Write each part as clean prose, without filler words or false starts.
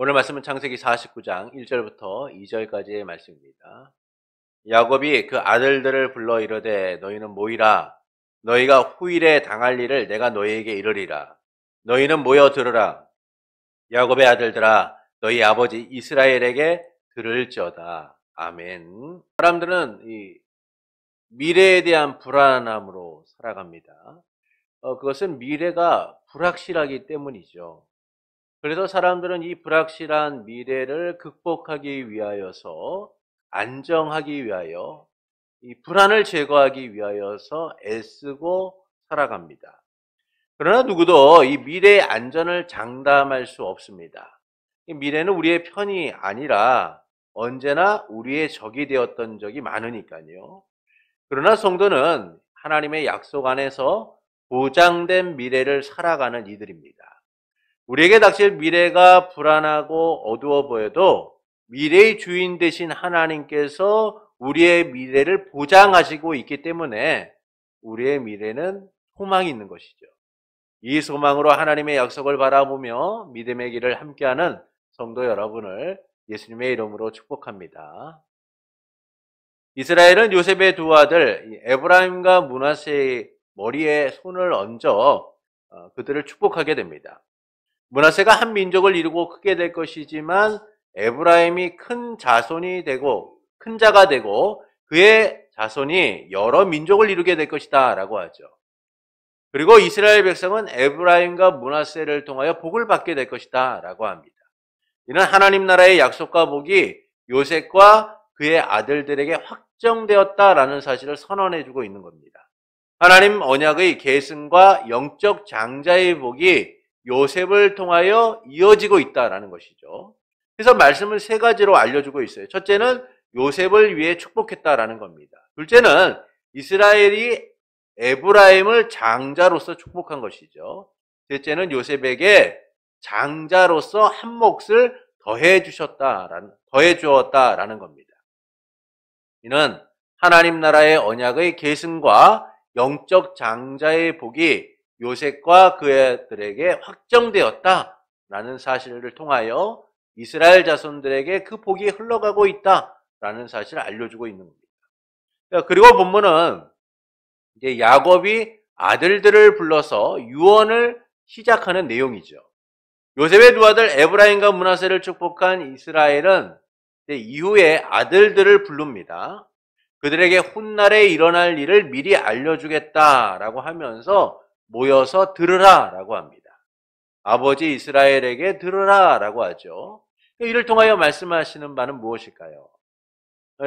오늘 말씀은 창세기 49장 1절부터 2절까지의 말씀입니다. 야곱이 그 아들들을 불러 이르되 너희는 모이라. 너희가 후일에 당할 일을 내가 너희에게 이르리라. 너희는 모여 들으라. 야곱의 아들들아 너희 아버지 이스라엘에게 들을지어다. 아멘. 사람들은 이 미래에 대한 불안함으로 살아갑니다. 그것은 미래가 불확실하기 때문이죠. 그래서 사람들은 이 불확실한 미래를 극복하기 위하여서, 안정하기 위하여, 이 불안을 제거하기 위하여서 애쓰고 살아갑니다. 그러나 누구도 이 미래의 안전을 장담할 수 없습니다. 이 미래는 우리의 편이 아니라 언제나 우리의 적이 되었던 적이 많으니까요. 그러나 성도는 하나님의 약속 안에서 보장된 미래를 살아가는 이들입니다. 우리에게 닥칠 미래가 불안하고 어두워 보여도 미래의 주인 되신 하나님께서 우리의 미래를 보장하시고 있기 때문에 우리의 미래는 소망이 있는 것이죠. 이 소망으로 하나님의 약속을 바라보며 믿음의 길을 함께하는 성도 여러분을 예수님의 이름으로 축복합니다. 이스라엘은 요셉의 두 아들 에브라임과 므낫세의 머리에 손을 얹어 그들을 축복하게 됩니다. 므낫세가 한 민족을 이루고 크게 될 것이지만 에브라임이 큰 자손이 되고 큰 자가 되고 그의 자손이 여러 민족을 이루게 될 것이다 라고 하죠. 그리고 이스라엘 백성은 에브라임과 므낫세를 통하여 복을 받게 될 것이다 라고 합니다. 이는 하나님 나라의 약속과 복이 요셉과 그의 아들들에게 확정되었다라는 사실을 선언해주고 있는 겁니다. 하나님 언약의 계승과 영적 장자의 복이 요셉을 통하여 이어지고 있다라는 것이죠. 그래서 말씀을 세 가지로 알려주고 있어요. 첫째는 요셉을 위해 축복했다라는 겁니다. 둘째는 이스라엘이 에브라임을 장자로서 축복한 것이죠. 셋째는 요셉에게 장자로서 한 몫을 더해 주었다라는 겁니다. 이는 하나님 나라의 언약의 계승과 영적 장자의 복이 요셉과 그들에게 확정되었다라는 사실을 통하여 이스라엘 자손들에게 그 복이 흘러가고 있다라는 사실을 알려주고 있는 겁니다. 그리고 본문은 이제 야곱이 아들들을 불러서 유언을 시작하는 내용이죠. 요셉의 두 아들 에브라임과 므낫세를 축복한 이스라엘은 이후에 아들들을 부릅니다. 그들에게 훗날에 일어날 일을 미리 알려주겠다라고 하면서 모여서 들으라 라고 합니다. 아버지 이스라엘에게 들으라 라고 하죠. 이를 통하여 말씀하시는 바는 무엇일까요?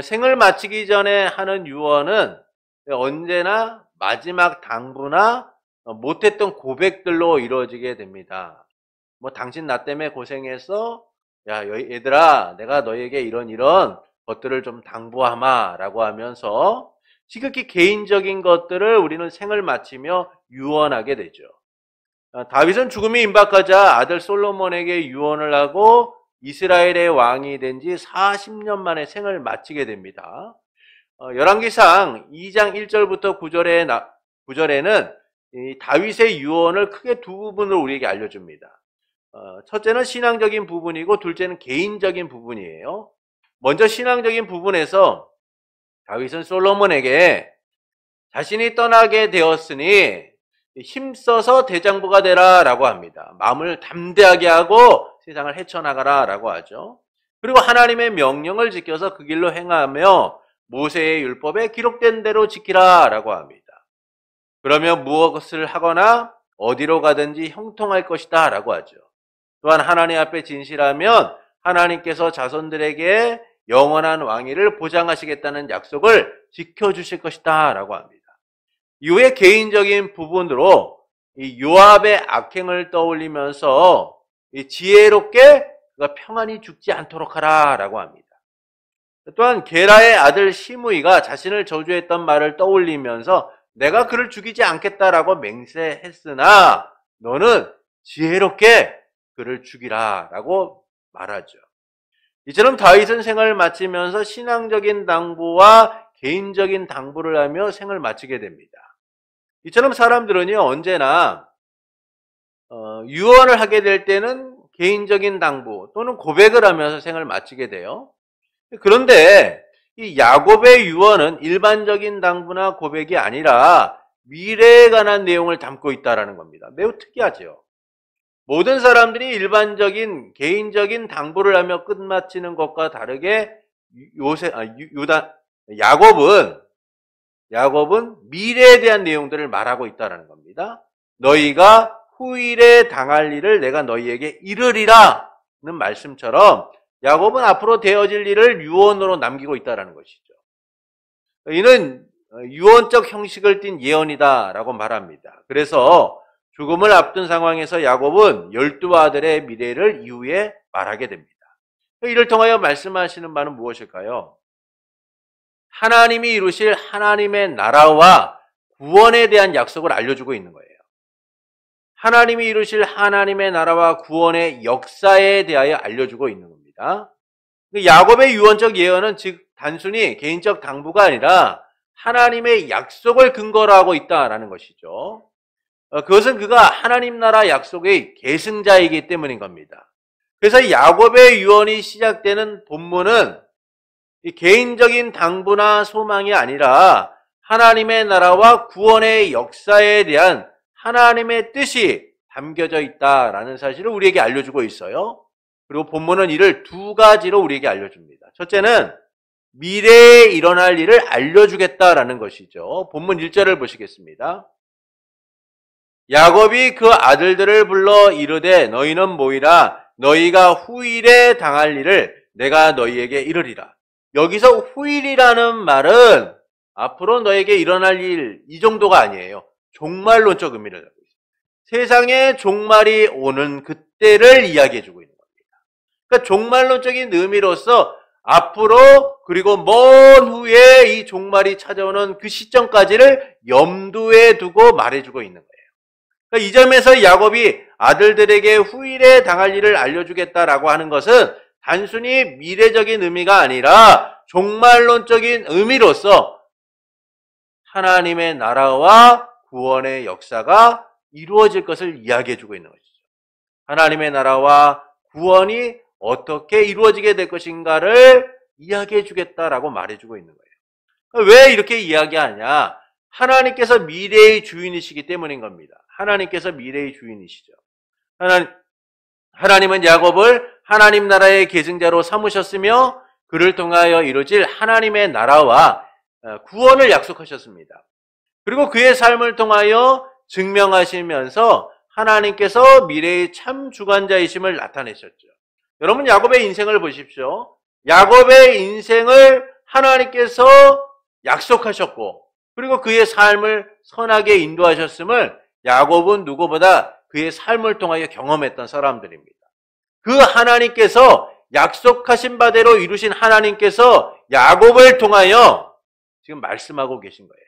생을 마치기 전에 하는 유언은 언제나 마지막 당부나 못했던 고백들로 이루어지게 됩니다. 당신 나 때문에 고생해서 야 얘들아 내가 너에게 이런 것들을 좀 당부하마 라고 하면서 지극히 개인적인 것들을 우리는 생을 마치며 유언하게 되죠. 다윗은 죽음이 임박하자 아들 솔로몬에게 유언을 하고 이스라엘의 왕이 된 지 40년 만에 생을 마치게 됩니다. 열왕기상 2장 1절부터 9절에는 이 다윗의 유언을 크게 두 부분으로 우리에게 알려줍니다. 첫째는 신앙적인 부분이고 둘째는 개인적인 부분이에요. 먼저 신앙적인 부분에서 다윗은 솔로몬에게 자신이 떠나게 되었으니 힘써서 대장부가 되라 라고 합니다. 마음을 담대하게 하고 세상을 헤쳐나가라 라고 하죠. 그리고 하나님의 명령을 지켜서 그 길로 행하며 모세의 율법에 기록된 대로 지키라 라고 합니다. 그러면 무엇을 하거나 어디로 가든지 형통할 것이다 라고 하죠. 또한 하나님 앞에 진실하면 하나님께서 자손들에게 영원한 왕위를 보장하시겠다는 약속을 지켜주실 것이다 라고 합니다. 이후에 개인적인 부분으로 이 요압의 악행을 떠올리면서 이 지혜롭게 그가 평안히 죽지 않도록 하라 라고 합니다. 또한 게라의 아들 시므이가 자신을 저주했던 말을 떠올리면서 내가 그를 죽이지 않겠다라고 맹세했으나 너는 지혜롭게 그를 죽이라 라고 말하죠. 이처럼 다윗은 생을 마치면서 신앙적인 당부와 개인적인 당부를 하며 생을 마치게 됩니다. 이처럼 사람들은요 언제나 유언을 하게 될 때는 개인적인 당부 또는 고백을 하면서 생을 마치게 돼요. 그런데 이 야곱의 유언은 일반적인 당부나 고백이 아니라 미래에 관한 내용을 담고 있다는 겁니다. 매우 특이하죠. 모든 사람들이 일반적인 개인적인 당부를 하며 끝마치는 것과 다르게 야곱은 미래에 대한 내용들을 말하고 있다는 겁니다. 너희가 후일에 당할 일을 내가 너희에게 이르리라는 말씀처럼 야곱은 앞으로 되어질 일을 유언으로 남기고 있다는 것이죠. 이는 유언적 형식을 띤 예언이다라고 말합니다. 그래서 죽음을 앞둔 상황에서 야곱은 12아들의 미래를 이후에 말하게 됩니다. 이를 통하여 말씀하시는 바는 무엇일까요? 하나님이 이루실 하나님의 나라와 구원에 대한 약속을 알려주고 있는 거예요. 하나님이 이루실 하나님의 나라와 구원의 역사에 대하여 알려주고 있는 겁니다. 야곱의 유언적 예언은 즉 단순히 개인적 당부가 아니라 하나님의 약속을 근거로 하고 있다라는 것이죠. 그것은 그가 하나님 나라 약속의 계승자이기 때문인 겁니다. 그래서 야곱의 유언이 시작되는 본문은 이 개인적인 당부나 소망이 아니라 하나님의 나라와 구원의 역사에 대한 하나님의 뜻이 담겨져 있다라는 사실을 우리에게 알려주고 있어요. 그리고 본문은 이를 두 가지로 우리에게 알려줍니다. 첫째는 미래에 일어날 일을 알려주겠다라는 것이죠. 본문 1절을 보시겠습니다. 야곱이 그 아들들을 불러 이르되 너희는 모이라 너희가 후일에 당할 일을 내가 너희에게 이르리라. 여기서 후일이라는 말은 앞으로 너에게 일어날 일 이 정도가 아니에요. 종말론적 의미를 갖고 있습니다. 세상에 종말이 오는 그때를 이야기해주고 있는 겁니다. 그러니까 종말론적인 의미로서 앞으로 그리고 먼 후에 이 종말이 찾아오는 그 시점까지를 염두에 두고 말해주고 있는 거예요. 그러니까 이 점에서 야곱이 아들들에게 후일에 당할 일을 알려주겠다라고 하는 것은 단순히 미래적인 의미가 아니라 종말론적인 의미로서 하나님의 나라와 구원의 역사가 이루어질 것을 이야기해주고 있는 것이죠. 하나님의 나라와 구원이 어떻게 이루어지게 될 것인가를 이야기해주겠다라고 말해주고 있는 거예요. 왜 이렇게 이야기하냐? 하나님께서 미래의 주인이시기 때문인 겁니다. 하나님께서 미래의 주인이시죠. 하나님은 야곱을 하나님 나라의 계승자로 삼으셨으며 그를 통하여 이루어질 하나님의 나라와 구원을 약속하셨습니다. 그리고 그의 삶을 통하여 증명하시면서 하나님께서 미래의 참 주관자이심을 나타내셨죠. 여러분 야곱의 인생을 보십시오. 야곱의 인생을 하나님께서 약속하셨고 그리고 그의 삶을 선하게 인도하셨음을 야곱은 누구보다 그의 삶을 통하여 경험했던 사람들입니다. 그 하나님께서 약속하신 바대로 이루신 하나님께서 야곱을 통하여 지금 말씀하고 계신 거예요.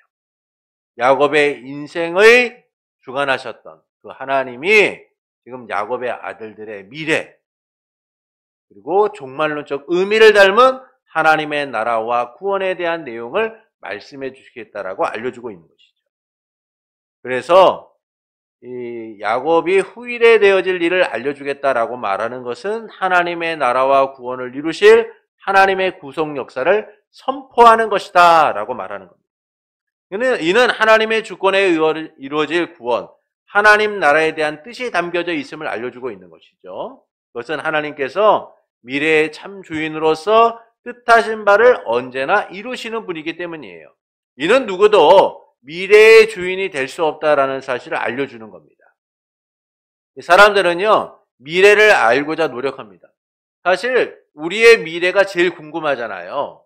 야곱의 인생을 주관하셨던 그 하나님이 지금 야곱의 아들들의 미래 그리고 종말론적 의미를 닮은 하나님의 나라와 구원에 대한 내용을 말씀해 주시겠다라고 알려주고 있는 것이죠. 그래서 이 야곱이 후일에 되어질 일을 알려주겠다라고 말하는 것은 하나님의 나라와 구원을 이루실 하나님의 구속 역사를 선포하는 것이다 라고 말하는 겁니다. 이는 하나님의 주권에 이루어질 구원, 하나님 나라에 대한 뜻이 담겨져 있음을 알려주고 있는 것이죠. 그것은 하나님께서 미래의 참 주인으로서 뜻하신 바를 언제나 이루시는 분이기 때문이에요. 이는 누구도 미래의 주인이 될 수 없다라는 사실을 알려주는 겁니다. 사람들은요, 미래를 알고자 노력합니다. 사실 우리의 미래가 제일 궁금하잖아요.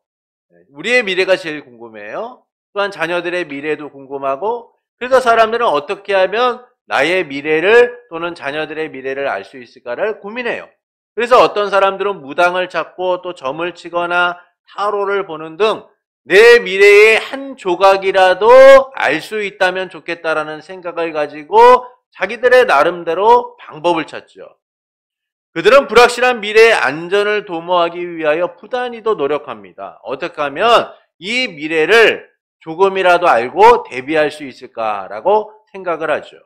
우리의 미래가 제일 궁금해요. 또한 자녀들의 미래도 궁금하고, 그래서 사람들은 어떻게 하면 나의 미래를 또는 자녀들의 미래를 알 수 있을까를 고민해요. 그래서 어떤 사람들은 무당을 찾고 또 점을 치거나 타로를 보는 등 내 미래의 한 조각이라도 알 수 있다면 좋겠다라는 생각을 가지고 자기들의 나름대로 방법을 찾죠. 그들은 불확실한 미래의 안전을 도모하기 위하여 부단히도 노력합니다. 어떻게 하면 이 미래를 조금이라도 알고 대비할 수 있을까라고 생각을 하죠.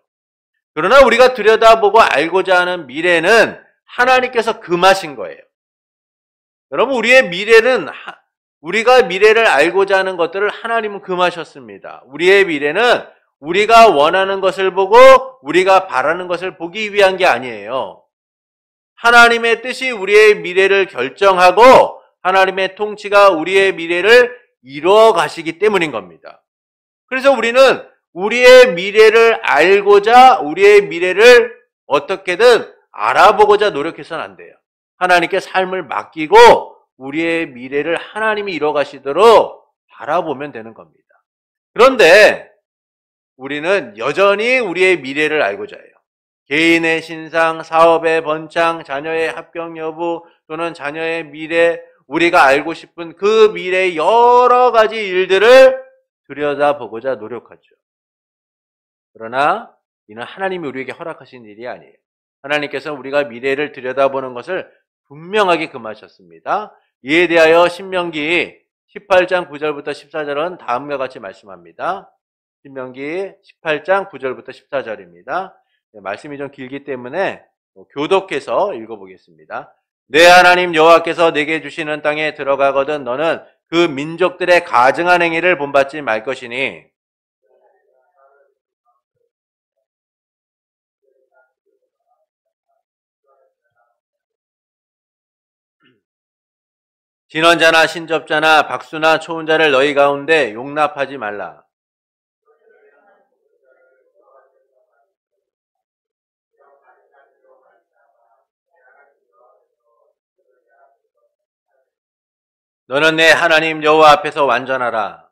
그러나 우리가 들여다보고 알고자 하는 미래는 하나님께서 금하신 거예요. 여러분, 우리가 미래를 알고자 하는 것들을 하나님은 금하셨습니다. 우리의 미래는 우리가 원하는 것을 보고 우리가 바라는 것을 보기 위한 게 아니에요. 하나님의 뜻이 우리의 미래를 결정하고 하나님의 통치가 우리의 미래를 이루어 가시기 때문인 겁니다. 그래서 우리는 우리의 미래를 알고자 우리의 미래를 어떻게든 알아보고자 노력해서는 안 돼요. 하나님께 삶을 맡기고 우리의 미래를 하나님이 이루어 가시도록 바라보면 되는 겁니다. 그런데 우리는 여전히 우리의 미래를 알고자 해요. 개인의 신상, 사업의 번창, 자녀의 합격 여부 또는 자녀의 미래, 우리가 알고 싶은 그 미래의 여러 가지 일들을 들여다보고자 노력하죠. 그러나 이는 하나님이 우리에게 허락하신 일이 아니에요. 하나님께서 우리가 미래를 들여다보는 것을 분명하게 금하셨습니다. 이에 대하여 신명기 18장 9절부터 14절은 다음과 같이 말씀합니다. 신명기 18장 9절부터 14절입니다. 말씀이 좀 길기 때문에 교독해서 읽어보겠습니다. 내 하나님 여호와께서 내게 주시는 땅에 들어가거든 너는 그 민족들의 가증한 행위를 본받지 말 것이니 진언자나 신접자나 박수나 초혼자를 너희 가운데 용납하지 말라. 너는 내 하나님 여호와 앞에서 완전하라.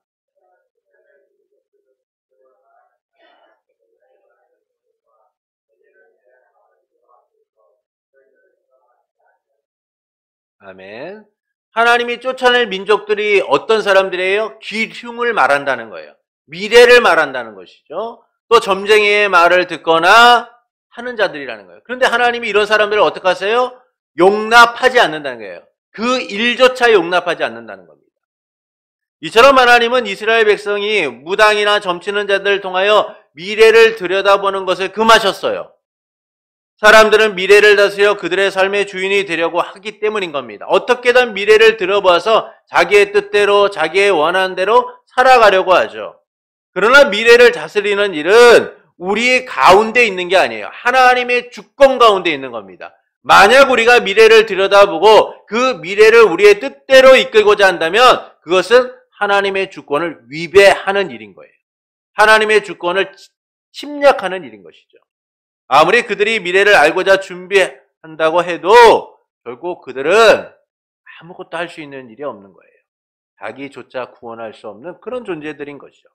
아멘. 하나님이 쫓아낼 민족들이 어떤 사람들이에요? 기흉을 말한다는 거예요. 미래를 말한다는 것이죠. 또 점쟁이의 말을 듣거나 하는 자들이라는 거예요. 그런데 하나님이 이런 사람들을 어떻게 하세요? 용납하지 않는다는 거예요. 그 일조차 용납하지 않는다는 겁니다. 이처럼 하나님은 이스라엘 백성이 무당이나 점치는 자들을 통하여 미래를 들여다보는 것을 금하셨어요. 사람들은 미래를 다스려 그들의 삶의 주인이 되려고 하기 때문인 겁니다. 어떻게든 미래를 들어봐서 자기의 뜻대로 자기의 원하는 대로 살아가려고 하죠. 그러나 미래를 다스리는 일은 우리 가운데 있는 게 아니에요. 하나님의 주권 가운데 있는 겁니다. 만약 우리가 미래를 들여다보고 그 미래를 우리의 뜻대로 이끌고자 한다면 그것은 하나님의 주권을 위배하는 일인 거예요. 하나님의 주권을 침략하는 일인 것이죠. 아무리 그들이 미래를 알고자 준비한다고 해도 결국 그들은 아무것도 할 수 있는 일이 없는 거예요. 자기조차 구원할 수 없는 그런 존재들인 것이죠.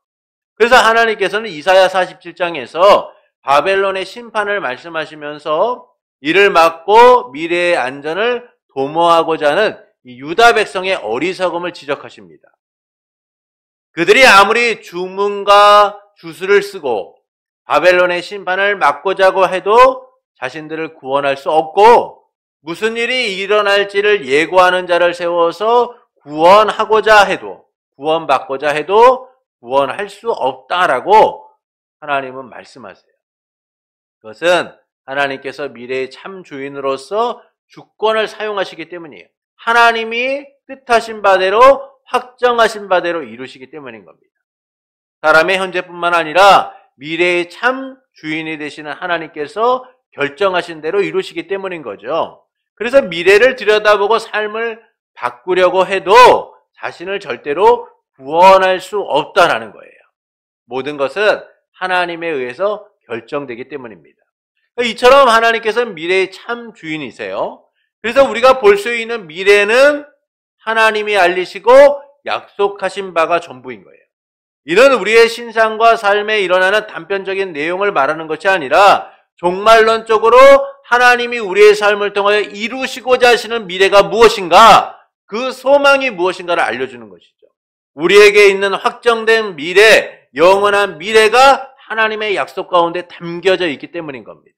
그래서 하나님께서는 이사야 47장에서 바벨론의 심판을 말씀하시면서 이를 막고 미래의 안전을 도모하고자 하는 유다 백성의 어리석음을 지적하십니다. 그들이 아무리 주문과 주술을 쓰고 바벨론의 심판을 막고자 해도 자신들을 구원할 수 없고 무슨 일이 일어날지를 예고하는 자를 세워서 구원받고자 해도 구원할 수 없다라고 하나님은 말씀하세요. 그것은 하나님께서 미래의 참 주인으로서 주권을 사용하시기 때문이에요. 하나님이 뜻하신 바대로 확정하신 바대로 이루시기 때문인 겁니다. 사람의 현재뿐만 아니라 미래의 참 주인이 되시는 하나님께서 결정하신 대로 이루시기 때문인 거죠. 그래서 미래를 들여다보고 삶을 바꾸려고 해도 자신을 절대로 구원할 수 없다라는 거예요. 모든 것은 하나님에 의해서 결정되기 때문입니다. 이처럼 하나님께서는 미래의 참 주인이세요. 그래서 우리가 볼 수 있는 미래는 하나님이 알리시고 약속하신 바가 전부인 거예요. 이는 우리의 신상과 삶에 일어나는 단편적인 내용을 말하는 것이 아니라 종말론적으로 하나님이 우리의 삶을 통하여 이루시고자 하시는 미래가 무엇인가, 그 소망이 무엇인가를 알려주는 것이죠. 우리에게 있는 확정된 미래, 영원한 미래가 하나님의 약속 가운데 담겨져 있기 때문인 겁니다.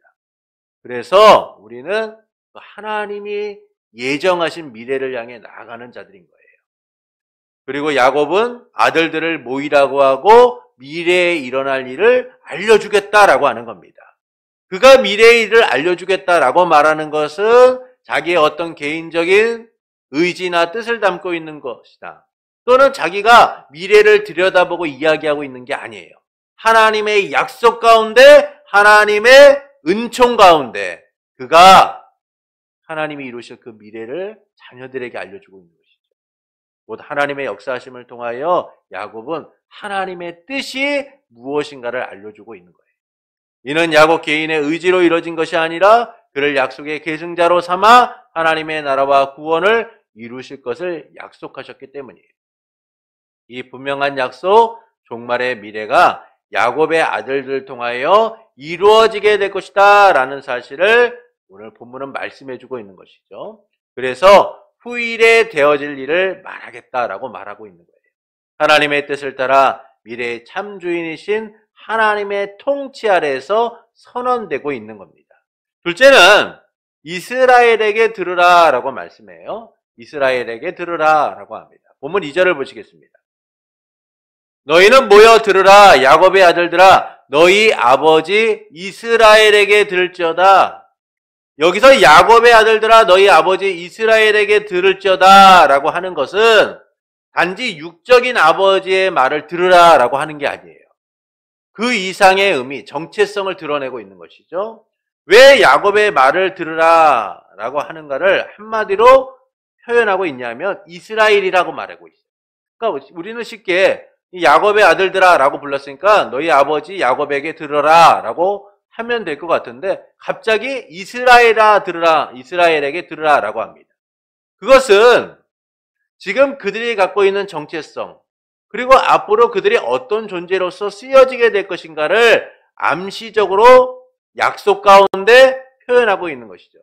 그래서 우리는 하나님이 예정하신 미래를 향해 나아가는 자들인 거예요. 그리고 야곱은 아들들을 모이라고 하고 미래에 일어날 일을 알려주겠다라고 하는 겁니다. 그가 미래의 일을 알려주겠다라고 말하는 것은 자기의 어떤 개인적인 의지나 뜻을 담고 있는 것이다. 또는 자기가 미래를 들여다보고 이야기하고 있는 게 아니에요. 하나님의 약속 가운데, 하나님의 은총 가운데 그가 하나님이 이루실 그 미래를 자녀들에게 알려주고 있는 것이죠. 곧 하나님의 역사하심을 통하여 야곱은 하나님의 뜻이 무엇인가를 알려주고 있는 거예요. 이는 야곱 개인의 의지로 이루어진 것이 아니라 그를 약속의 계승자로 삼아 하나님의 나라와 구원을 이루실 것을 약속하셨기 때문이에요. 이 분명한 약속, 종말의 미래가 야곱의 아들들을 통하여 이루어지게 될 것이다 라는 사실을 오늘 본문은 말씀해주고 있는 것이죠. 그래서 후일에 되어질 일을 말하겠다라고 말하고 있는 거예요. 하나님의 뜻을 따라 미래의 참 주인이신 하나님의 통치 아래에서 선언되고 있는 겁니다. 둘째는 이스라엘에게 들으라 라고 말씀해요. 이스라엘에게 들으라 라고 합니다. 본문 2절을 보시겠습니다. 너희는 모여 들으라 야곱의 아들들아 너희 아버지 이스라엘에게 들을지어다. 여기서 야곱의 아들들아 너희 아버지 이스라엘에게 들을지어다 라고 하는 것은 단지 육적인 아버지의 말을 들으라 라고 하는 게 아니에요. 그 이상의 의미, 정체성을 드러내고 있는 것이죠. 왜 야곱의 말을 들으라 라고 하는가를 한마디로 표현하고 있냐면 이스라엘이라고 말하고 있어요. 그러니까 우리는 쉽게 야곱의 아들들아 라고 불렀으니까 너희 아버지 야곱에게 들어라 라고 하면 될 것 같은데 갑자기 이스라엘아 들으라, 이스라엘에게 들으라 라고 합니다. 그것은 지금 그들이 갖고 있는 정체성 그리고 앞으로 그들이 어떤 존재로서 쓰여지게 될 것인가를 암시적으로 약속 가운데 표현하고 있는 것이죠.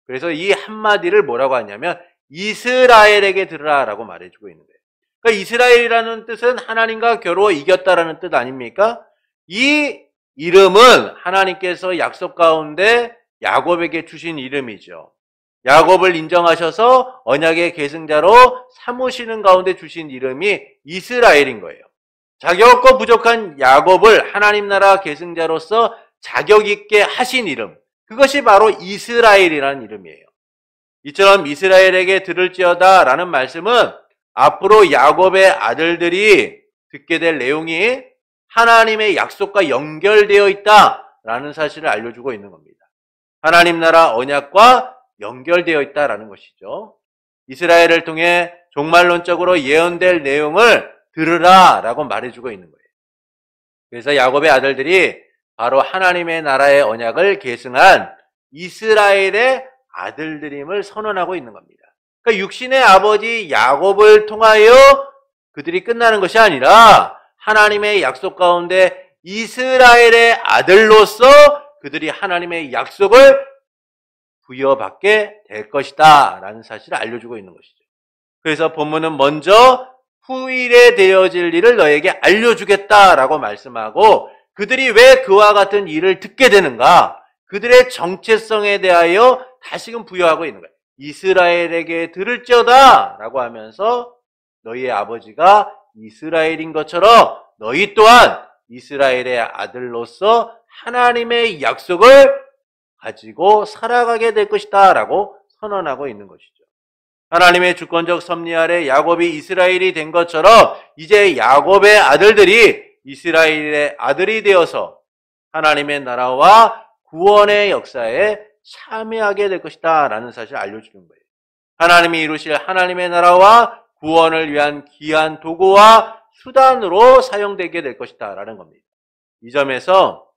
그래서 이 한마디를 뭐라고 하냐면 이스라엘에게 들으라 라고 말해주고 있는 거예요. 그러니까 이스라엘이라는 뜻은 하나님과 겨루어 이겼다라는 뜻 아닙니까? 이 이름은 하나님께서 약속 가운데 야곱에게 주신 이름이죠. 야곱을 인정하셔서 언약의 계승자로 삼으시는 가운데 주신 이름이 이스라엘인 거예요. 자격 없고 부족한 야곱을 하나님 나라 계승자로서 자격 있게 하신 이름, 그것이 바로 이스라엘이라는 이름이에요. 이처럼 이스라엘에게 들을지어다 라는 말씀은 앞으로 야곱의 아들들이 듣게 될 내용이 하나님의 약속과 연결되어 있다라는 사실을 알려주고 있는 겁니다. 하나님 나라 언약과 연결되어 있다라는 것이죠. 이스라엘을 통해 종말론적으로 예언될 내용을 들으라 라고 말해주고 있는 거예요. 그래서 야곱의 아들들이 바로 하나님의 나라의 언약을 계승한 이스라엘의 아들들임을 선언하고 있는 겁니다. 그러니까 육신의 아버지 야곱을 통하여 그들이 끝나는 것이 아니라 하나님의 약속 가운데 이스라엘의 아들로서 그들이 하나님의 약속을 부여받게 될 것이다 라는 사실을 알려주고 있는 것이죠. 그래서 본문은 먼저 후일에 되어질 일을 너에게 알려주겠다라고 말씀하고 그들이 왜 그와 같은 일을 듣게 되는가, 그들의 정체성에 대하여 다시금 부여하고 있는 거예요. 이스라엘에게 들을지어다 라고 하면서 너희의 아버지가 이스라엘인 것처럼 너희 또한 이스라엘의 아들로서 하나님의 약속을 가지고 살아가게 될 것이다 라고 선언하고 있는 것이죠. 하나님의 주권적 섭리 아래 야곱이 이스라엘이 된 것처럼 이제 야곱의 아들들이 이스라엘의 아들이 되어서 하나님의 나라와 구원의 역사에 참여하게 될 것이다 라는 사실을 알려주는 거예요. 하나님이 이루실 하나님의 나라와 구원을 위한 귀한 도구와 수단으로 사용되게 될 것이다 라는 겁니다. 이 점에서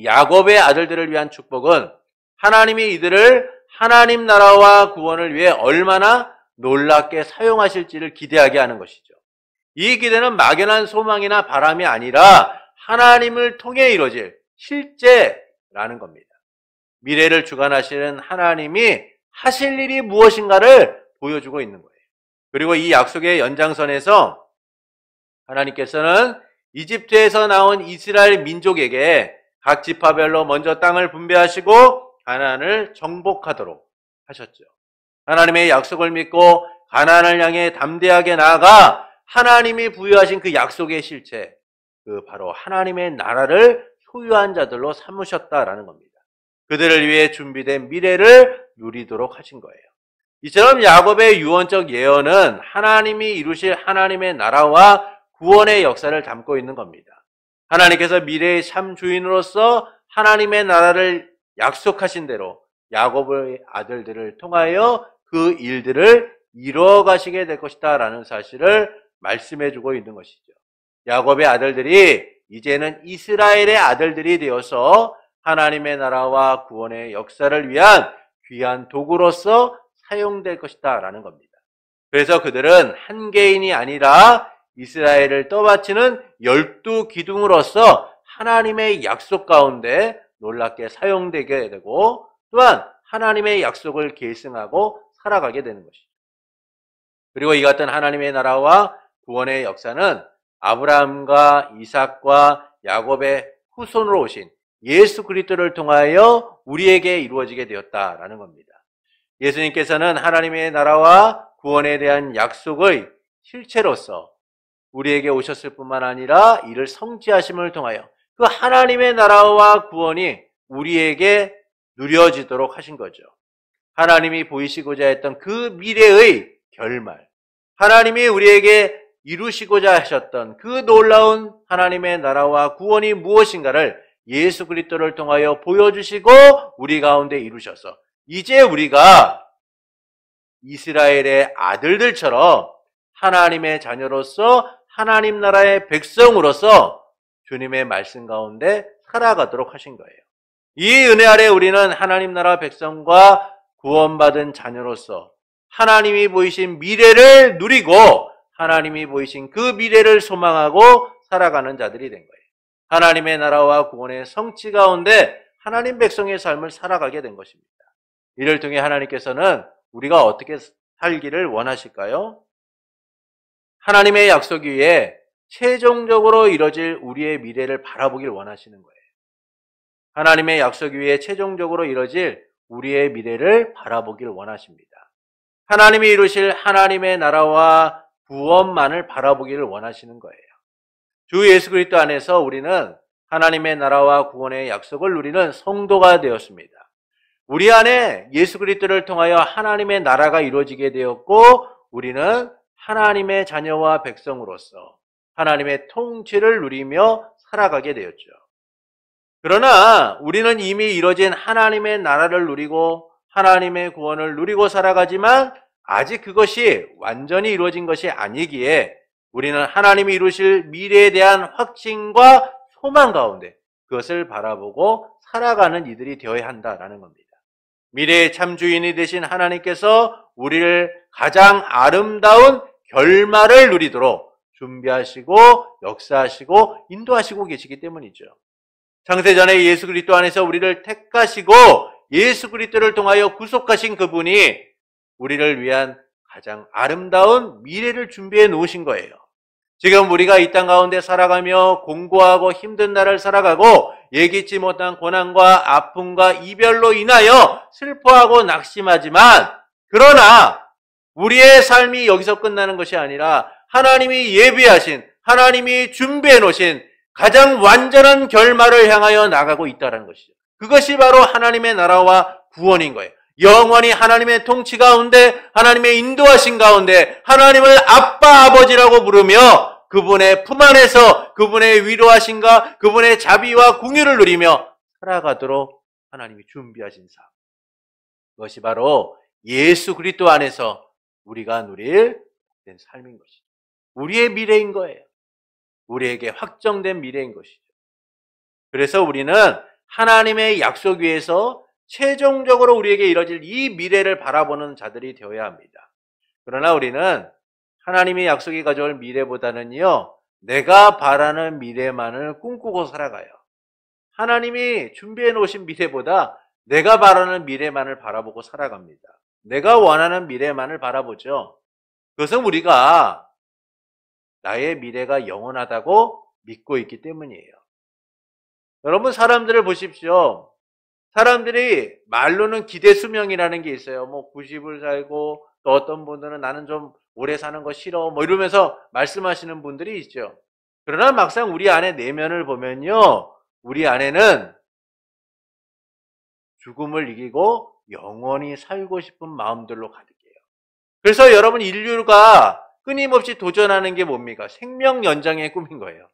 야곱의 아들들을 위한 축복은 하나님이 이들을 하나님 나라와 구원을 위해 얼마나 놀랍게 사용하실지를 기대하게 하는 것이죠. 이 기대는 막연한 소망이나 바람이 아니라 하나님을 통해 이루어질 실제라는 겁니다. 미래를 주관하시는 하나님이 하실 일이 무엇인가를 보여주고 있는 거예요. 그리고 이 약속의 연장선에서 하나님께서는 이집트에서 나온 이스라엘 민족에게 각 지파별로 먼저 땅을 분배하시고 가나안을 정복하도록 하셨죠. 하나님의 약속을 믿고 가나안을 향해 담대하게 나아가 하나님이 부여하신 그 약속의 실체, 그 바로 하나님의 나라를 소유한 자들로 삼으셨다라는 겁니다. 그들을 위해 준비된 미래를 누리도록 하신 거예요. 이처럼 야곱의 유언적 예언은 하나님이 이루실 하나님의 나라와 구원의 역사를 담고 있는 겁니다. 하나님께서 미래의 참 주인으로서 하나님의 나라를 약속하신 대로 야곱의 아들들을 통하여 그 일들을 이루어 가시게 될 것이다 라는 사실을 말씀해 주고 있는 것이죠. 야곱의 아들들이 이제는 이스라엘의 아들들이 되어서 하나님의 나라와 구원의 역사를 위한 귀한 도구로서 사용될 것이다 라는 겁니다. 그래서 그들은 한 개인이 아니라 이스라엘을 떠받치는 12기둥으로서 하나님의 약속 가운데 놀랍게 사용되게 되고 또한 하나님의 약속을 계승하고 살아가게 되는 것이죠. 그리고 이 같은 하나님의 나라와 구원의 역사는 아브라함과 이삭과 야곱의 후손으로 오신 예수 그리스도를 통하여 우리에게 이루어지게 되었다라는 겁니다. 예수님께서는 하나님의 나라와 구원에 대한 약속의 실체로서 우리에게 오셨을 뿐만 아니라 이를 성취하심을 통하여 그 하나님의 나라와 구원이 우리에게 누려지도록 하신 거죠. 하나님이 보이시고자 했던 그 미래의 결말, 하나님이 우리에게 이루시고자 하셨던 그 놀라운 하나님의 나라와 구원이 무엇인가를 예수 그리스도를 통하여 보여주시고 우리 가운데 이루셔서 이제 우리가 이스라엘의 아들들처럼 하나님의 자녀로서 하나님 나라의 백성으로서 주님의 말씀 가운데 살아가도록 하신 거예요. 이 은혜 아래 우리는 하나님 나라 백성과 구원받은 자녀로서 하나님이 보이신 미래를 누리고 하나님이 보이신 그 미래를 소망하고 살아가는 자들이 된 거예요. 하나님의 나라와 구원의 성취 가운데 하나님 백성의 삶을 살아가게 된 것입니다. 이를 통해 하나님께서는 우리가 어떻게 살기를 원하실까요? 하나님의 약속 위에 최종적으로 이뤄질 우리의 미래를 바라보길 원하시는 거예요. 하나님의 약속 위에 최종적으로 이뤄질 우리의 미래를 바라보길 원하십니다. 하나님이 이루실 하나님의 나라와 구원만을 바라보기를 원하시는 거예요. 주 예수 그리스도 안에서 우리는 하나님의 나라와 구원의 약속을 누리는 성도가 되었습니다. 우리 안에 예수 그리스도를 통하여 하나님의 나라가 이루어지게 되었고 우리는 하나님의 자녀와 백성으로서 하나님의 통치를 누리며 살아가게 되었죠. 그러나 우리는 이미 이루어진 하나님의 나라를 누리고 하나님의 구원을 누리고 살아가지만 아직 그것이 완전히 이루어진 것이 아니기에 우리는 하나님이 이루실 미래에 대한 확신과 소망 가운데 그것을 바라보고 살아가는 이들이 되어야 한다라는 겁니다. 미래의 참 주인이 되신 하나님께서 우리를 가장 아름다운 결말을 누리도록 준비하시고 역사하시고 인도하시고 계시기 때문이죠. 창세전에 예수 그리스도 안에서 우리를 택하시고 예수 그리스도를 통하여 구속하신 그분이 우리를 위한 가장 아름다운 미래를 준비해 놓으신 거예요. 지금 우리가 이 땅 가운데 살아가며 공고하고 힘든 날을 살아가고 예기치 못한 고난과 아픔과 이별로 인하여 슬퍼하고 낙심하지만 그러나 우리의 삶이 여기서 끝나는 것이 아니라 하나님이 예비하신 하나님이 준비해 놓으신 가장 완전한 결말을 향하여 나가고 있다는 것이죠. 그것이 바로 하나님의 나라와 구원인 거예요. 영원히 하나님의 통치 가운데 하나님의 인도하신 가운데 하나님을 아빠 아버지라고 부르며 그분의 품 안에서 그분의 위로하심과 그분의 자비와 공유를 누리며 살아가도록 하나님이 준비하신 삶. 그것이 바로 예수 그리스도 안에서 우리가 누릴 삶인 것이죠. 우리의 미래인 거예요. 우리에게 확정된 미래인 것이죠. 그래서 우리는 하나님의 약속 위에서 최종적으로 우리에게 이뤄질 이 미래를 바라보는 자들이 되어야 합니다. 그러나 우리는 하나님의 약속이 가져올 미래보다는요, 내가 바라는 미래만을 꿈꾸고 살아가요. 하나님이 준비해 놓으신 미래보다 내가 바라는 미래만을 바라보고 살아갑니다. 내가 원하는 미래만을 바라보죠. 그것은 우리가 나의 미래가 영원하다고 믿고 있기 때문이에요. 여러분, 사람들을 보십시오. 사람들이 말로는 기대 수명이라는 게 있어요. 뭐 90을 살고 또 어떤 분들은 나는 좀 오래 사는 거 싫어 뭐 이러면서 말씀하시는 분들이 있죠. 그러나 막상 우리 안에 내면을 보면요, 우리 안에는 죽음을 이기고 영원히 살고 싶은 마음들로 가득해요. 그래서 여러분, 인류가 끊임없이 도전하는 게 뭡니까? 생명 연장의 꿈인 거예요.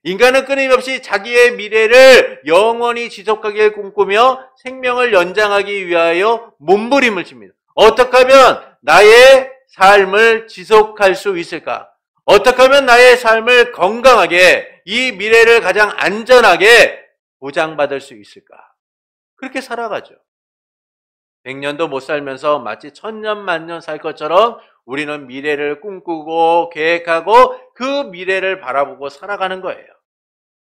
인간은 끊임없이 자기의 미래를 영원히 지속하길 꿈꾸며 생명을 연장하기 위하여 몸부림을 칩니다. 어떻게 하면 나의 삶을 지속할 수 있을까? 어떻게 하면 나의 삶을 건강하게, 이 미래를 가장 안전하게 보장받을 수 있을까? 그렇게 살아가죠. 100년도 못 살면서 마치 1000년 만년 살 것처럼 우리는 미래를 꿈꾸고 계획하고 그 미래를 바라보고 살아가는 거예요.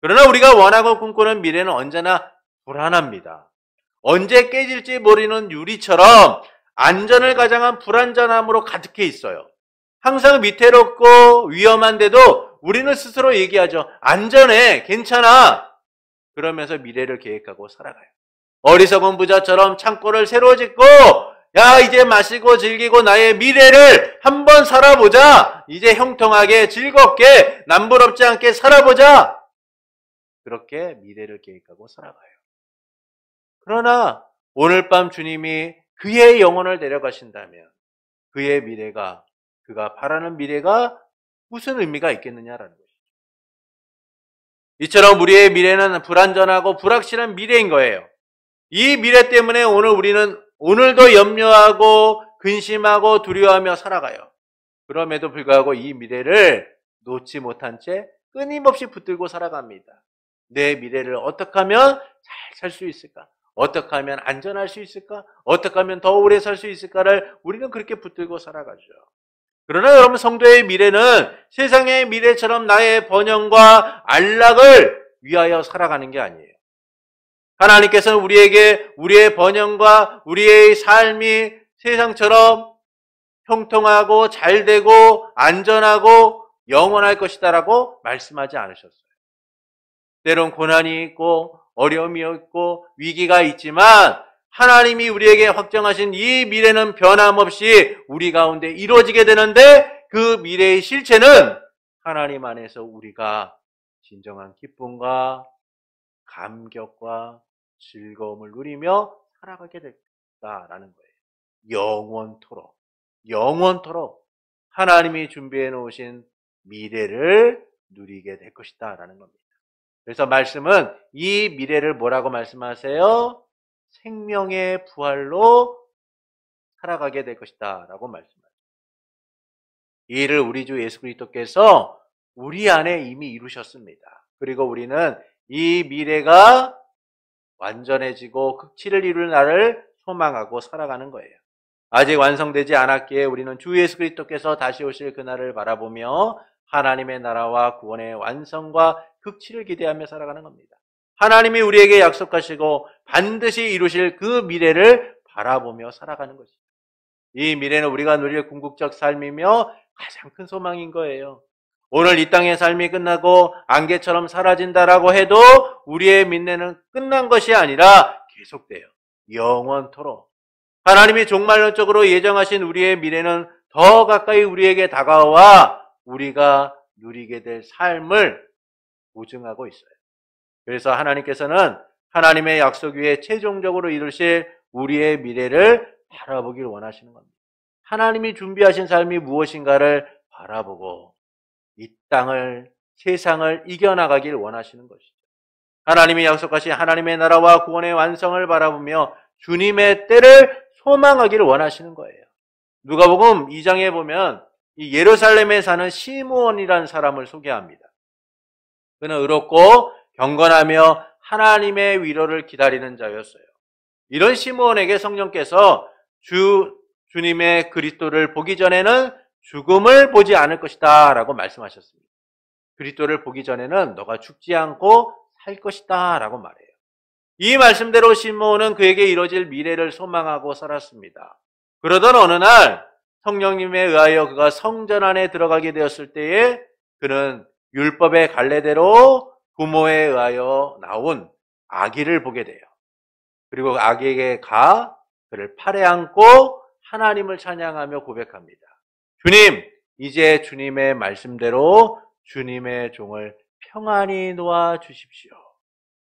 그러나 우리가 원하고 꿈꾸는 미래는 언제나 불안합니다. 언제 깨질지 모르는 유리처럼 안전을 가장한 불안전함으로 가득해 있어요. 항상 위태롭고 위험한데도 우리는 스스로 얘기하죠. 안전해, 괜찮아. 그러면서 미래를 계획하고 살아가요. 어리석은 부자처럼 창고를 새로 짓고, 야, 이제 마시고 즐기고 나의 미래를 한번 살아보자. 이제 형통하게 즐겁게 남부럽지 않게 살아보자. 그렇게 미래를 계획하고 살아가요. 그러나 오늘 밤 주님이 그의 영혼을 데려가신다면 그의 미래가, 그가 바라는 미래가 무슨 의미가 있겠느냐라는 것이죠. 이처럼 우리의 미래는 불안전하고 불확실한 미래인 거예요. 이 미래 때문에 우리는 오늘도 염려하고 근심하고 두려워하며 살아가요. 그럼에도 불구하고 이 미래를 놓지 못한 채 끊임없이 붙들고 살아갑니다. 내 미래를 어떻게 하면 잘 살 수 있을까? 어떻게 하면 안전할 수 있을까? 어떻게 하면 더 오래 살 수 있을까를 우리는 그렇게 붙들고 살아가죠. 그러나 여러분, 성도의 미래는 세상의 미래처럼 나의 번영과 안락을 위하여 살아가는 게 아니에요. 하나님께서는 우리에게 우리의 번영과 우리의 삶이 세상처럼 형통하고 잘되고 안전하고 영원할 것이다라고 말씀하지 않으셨어요. 때론 고난이 있고 어려움이 있고 위기가 있지만 하나님이 우리에게 확정하신 이 미래는 변함없이 우리 가운데 이루어지게 되는데, 그 미래의 실체는 하나님 안에서 우리가 진정한 기쁨과 감격과 즐거움을 누리며 살아가게 됐다라는 거예요. 영원토록 하나님이 준비해 놓으신 미래를 누리게 될 것이다라는 겁니다. 그래서 말씀은 이 미래를 뭐라고 말씀하세요? 생명의 부활로 살아가게 될 것이다라고 말씀하세요. 이 일을 우리 주 예수 그리스도께서 우리 안에 이미 이루셨습니다. 그리고 우리는 이 미래가 완전해지고 극치를 이룰 날을 소망하고 살아가는 거예요. 아직 완성되지 않았기에 우리는 주 예수 그리스도께서 다시 오실 그날을 바라보며 하나님의 나라와 구원의 완성과 극치를 기대하며 살아가는 겁니다. 하나님이 우리에게 약속하시고 반드시 이루실 그 미래를 바라보며 살아가는 것이죠. 이 미래는 우리가 누릴 궁극적 삶이며 가장 큰 소망인 거예요. 오늘 이 땅의 삶이 끝나고 안개처럼 사라진다라고 해도 우리의 미래는 끝난 것이 아니라 계속돼요. 영원토록. 하나님이 종말론적으로 예정하신 우리의 미래는 더 가까이 우리에게 다가와 우리가 누리게 될 삶을 보증하고 있어요. 그래서 하나님께서는 하나님의 약속 위에 최종적으로 이루실 우리의 미래를 바라보길 원하시는 겁니다. 하나님이 준비하신 삶이 무엇인가를 바라보고 이 땅을, 세상을 이겨나가길 원하시는 것이죠. 하나님이 약속하신 하나님의 나라와 구원의 완성을 바라보며 주님의 때를 소망하기를 원하시는 거예요. 누가복음 2장에 보면 이 예루살렘에 사는 시므온이라는 사람을 소개합니다. 그는 의롭고 경건하며 하나님의 위로를 기다리는 자였어요. 이런 시므온에게 성령께서 주님의 그리스도를 보기 전에는 죽음을 보지 않을 것이다 라고 말씀하셨습니다. 그리스도를 보기 전에는 너가 죽지 않고 살 것이다 라고 말해요. 이 말씀대로 시므온은 그에게 이루어질 미래를 소망하고 살았습니다. 그러던 어느 날 성령님에 의하여 그가 성전 안에 들어가게 되었을 때에 그는 율법의 갈래대로 부모에 의하여 나온 아기를 보게 돼요. 그리고 아기에게 그를 팔에 안고 하나님을 찬양하며 고백합니다. 주님, 이제 주님의 말씀대로 주님의 종을 평안히 놓아 주십시오.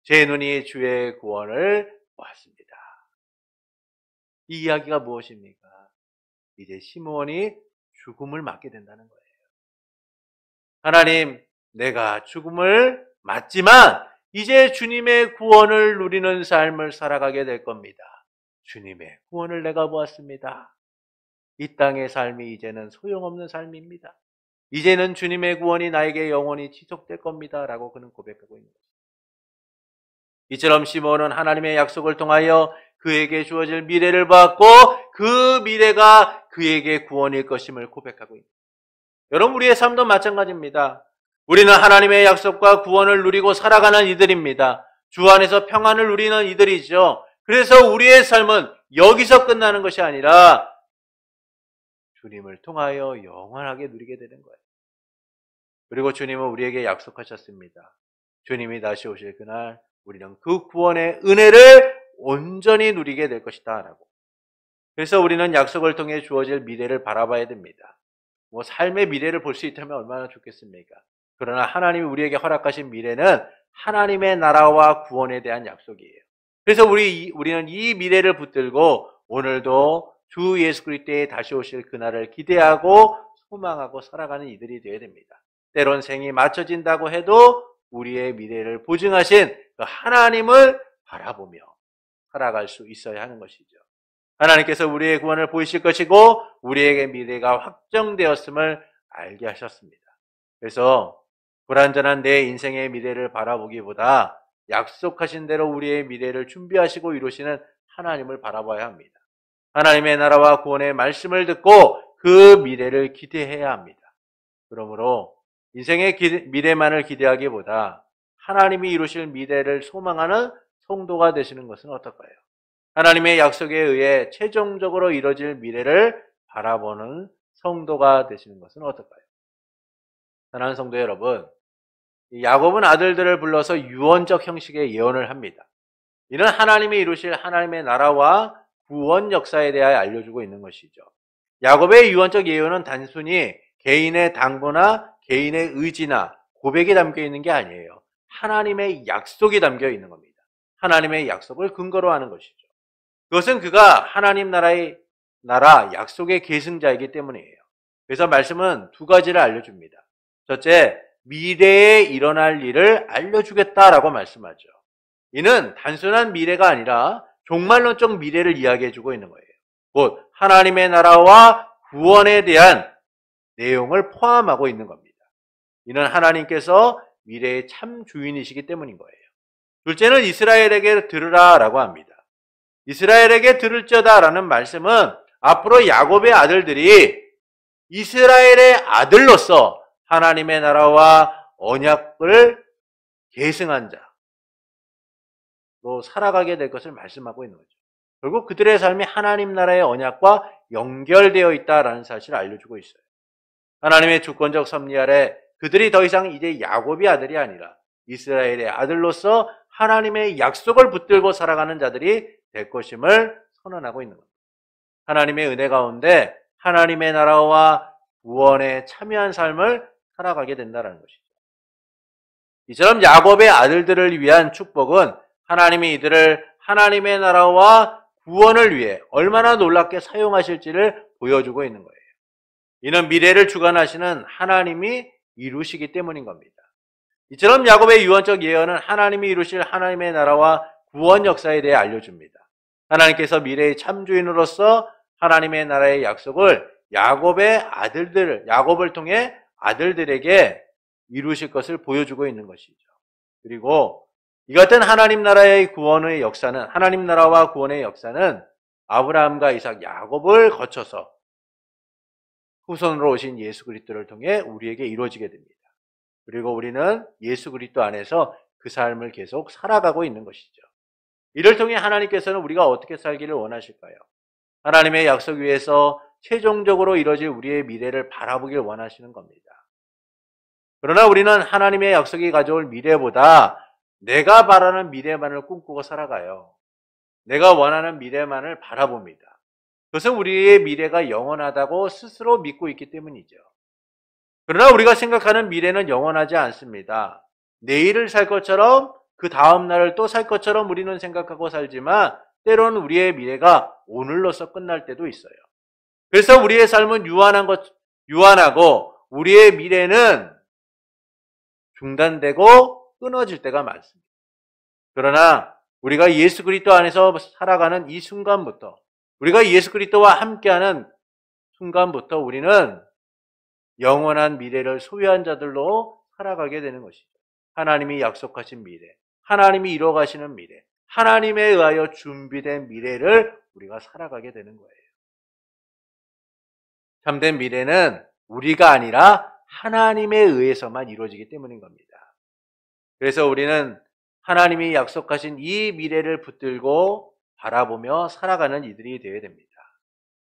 제 눈이 주의 구원을 보았습니다. 이 이야기가 무엇입니까? 이제 시므온이 죽음을 맞게 된다는 거예요. 하나님, 내가 죽음을 맞지만 이제 주님의 구원을 누리는 삶을 살아가게 될 겁니다. 주님의 구원을 내가 보았습니다. 이 땅의 삶이 이제는 소용없는 삶입니다. 이제는 주님의 구원이 나에게 영원히 지속될 겁니다. 라고 그는 고백하고 있는 것입니다. 이처럼 시므온은 하나님의 약속을 통하여 그에게 주어질 미래를 보았고 그 미래가 그에게 구원일 것임을 고백하고 있습니다. 여러분, 우리의 삶도 마찬가지입니다. 우리는 하나님의 약속과 구원을 누리고 살아가는 이들입니다. 주 안에서 평안을 누리는 이들이죠. 그래서 우리의 삶은 여기서 끝나는 것이 아니라 주님을 통하여 영원하게 누리게 되는 거예요. 그리고 주님은 우리에게 약속하셨습니다. 주님이 다시 오실 그날 우리는 그 구원의 은혜를 온전히 누리게 될 것이다 라고. 그래서 우리는 약속을 통해 주어질 미래를 바라봐야 됩니다. 삶의 미래를 볼 수 있다면 얼마나 좋겠습니까? 그러나 하나님이 우리에게 허락하신 미래는 하나님의 나라와 구원에 대한 약속이에요. 그래서 우리는 이 미래를 붙들고 오늘도 주 예수 그리스도의 다시 오실 그날을 기대하고 소망하고 살아가는 이들이 되어야 됩니다. 때론 생이 맞춰진다고 해도 우리의 미래를 보증하신 그 하나님을 바라보며 살아갈 수 있어야 하는 것이죠. 하나님께서 우리의 구원을 보이실 것이고 우리에게 미래가 확정되었음을 알게 하셨습니다. 그래서 불완전한 내 인생의 미래를 바라보기보다 약속하신 대로 우리의 미래를 준비하시고 이루시는 하나님을 바라봐야 합니다. 하나님의 나라와 구원의 말씀을 듣고 그 미래를 기대해야 합니다. 그러므로 인생의 미래만을 기대하기보다 하나님이 이루실 미래를 소망하는 성도가 되시는 것은 어떨까요? 하나님의 약속에 의해 최종적으로 이루어질 미래를 바라보는 성도가 되시는 것은 어떨까요? 사랑하는 성도 여러분, 야곱은 아들들을 불러서 유언적 형식의 예언을 합니다. 이는 하나님이 이루실 하나님의 나라와 구원 역사에 대하여 알려주고 있는 것이죠. 야곱의 유언적 예언은 단순히 개인의 당부나 개인의 의지나 고백이 담겨 있는 게 아니에요. 하나님의 약속이 담겨 있는 겁니다. 하나님의 약속을 근거로 하는 것이죠. 그것은 그가 하나님 나라의 약속의 계승자이기 때문이에요. 그래서 말씀은 두 가지를 알려줍니다. 첫째, 미래에 일어날 일을 알려주겠다라고 말씀하죠. 이는 단순한 미래가 아니라 종말론적 미래를 이야기해주고 있는 거예요. 곧 하나님의 나라와 구원에 대한 내용을 포함하고 있는 겁니다. 이는 하나님께서 미래의 참 주인이시기 때문인 거예요. 둘째는 이스라엘에게 들으라라고 합니다. 이스라엘에게 들을지어다라는 말씀은 앞으로 야곱의 아들들이 이스라엘의 아들로서 하나님의 나라와 언약을 계승한 자로 살아가게 될 것을 말씀하고 있는 거죠. 결국 그들의 삶이 하나님 나라의 언약과 연결되어 있다라는 사실을 알려주고 있어요. 하나님의 주권적 섭리 아래 그들이 더 이상 이제 야곱의 아들이 아니라 이스라엘의 아들로서 하나님의 약속을 붙들고 살아가는 자들이 될 것임을 선언하고 있는 겁니다. 하나님의 은혜 가운데 하나님의 나라와 구원에 참여한 삶을 살아가게 된다는 것이죠. 이처럼 야곱의 아들들을 위한 축복은 하나님이 이들을 하나님의 나라와 구원을 위해 얼마나 놀랍게 사용하실지를 보여주고 있는 거예요. 이는 미래를 주관하시는 하나님이 이루시기 때문인 겁니다. 이처럼 야곱의 유언적 예언은 하나님이 이루실 하나님의 나라와 구원 역사에 대해 알려줍니다. 하나님께서 미래의 참주인으로서 하나님의 나라의 약속을 야곱을 통해 아들들에게 이루실 것을 보여주고 있는 것이죠. 그리고 이 같은 하나님 나라의 구원의 역사는, 하나님 나라와 구원의 역사는 아브라함과 이삭, 야곱을 거쳐서 후손으로 오신 예수 그리스도를 통해 우리에게 이루어지게 됩니다. 그리고 우리는 예수 그리스도 안에서 그 삶을 계속 살아가고 있는 것이죠. 이를 통해 하나님께서는 우리가 어떻게 살기를 원하실까요? 하나님의 약속 위에서 최종적으로 이루어질 우리의 미래를 바라보길 원하시는 겁니다. 그러나 우리는 하나님의 약속이 가져올 미래보다 내가 바라는 미래만을 꿈꾸고 살아가요. 내가 원하는 미래만을 바라봅니다. 그것은 우리의 미래가 영원하다고 스스로 믿고 있기 때문이죠. 그러나 우리가 생각하는 미래는 영원하지 않습니다. 내일을 살 것처럼 그 다음 날을 또 살 것처럼 우리는 생각하고 살지만 때로는 우리의 미래가 오늘로서 끝날 때도 있어요. 그래서 우리의 삶은 유한하고 우리의 미래는 중단되고 끊어질 때가 많습니다. 그러나 우리가 예수 그리스도 안에서 살아가는 이 순간부터, 우리가 예수 그리스도와 함께하는 순간부터 우리는 영원한 미래를 소유한 자들로 살아가게 되는 것이죠. 하나님이 약속하신 미래, 하나님이 이뤄가시는 미래, 하나님에 의하여 준비된 미래를 우리가 살아가게 되는 거예요. 참된 미래는 우리가 아니라 하나님에 의해서만 이루어지기 때문인 겁니다. 그래서 우리는 하나님이 약속하신 이 미래를 붙들고 바라보며 살아가는 이들이 되어야 됩니다.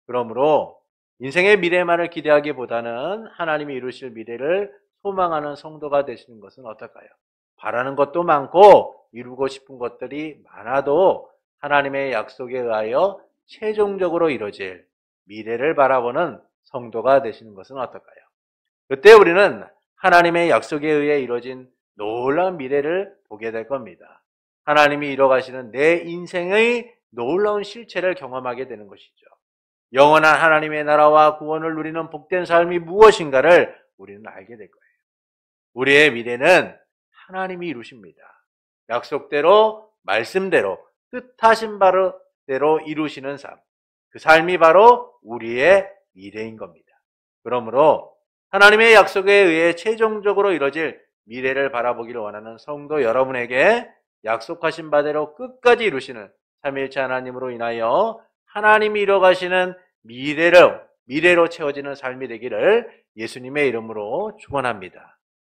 그러므로 인생의 미래만을 기대하기보다는 하나님이 이루실 미래를 소망하는 성도가 되시는 것은 어떨까요? 바라는 것도 많고 이루고 싶은 것들이 많아도 하나님의 약속에 의하여 최종적으로 이루어질 미래를 바라보는 성도가 되시는 것은 어떨까요? 그때 우리는 하나님의 약속에 의해 이루어진 놀라운 미래를 보게 될 겁니다. 하나님이 이뤄가시는 내 인생의 놀라운 실체를 경험하게 되는 것이죠. 영원한 하나님의 나라와 구원을 누리는 복된 삶이 무엇인가를 우리는 알게 될 거예요. 우리의 미래는 하나님이 이루십니다. 약속대로, 말씀대로, 뜻하신 바대로 이루시는 삶. 그 삶이 바로 우리의 미래인 겁니다. 그러므로 하나님의 약속에 의해 최종적으로 이루어질 미래를 바라보기를 원하는 성도 여러분에게 약속하신 바대로 끝까지 이루시는 삼위일체 하나님으로 인하여 하나님이 이뤄가시는 미래로 채워지는 삶이 되기를 예수님의 이름으로 축원합니다.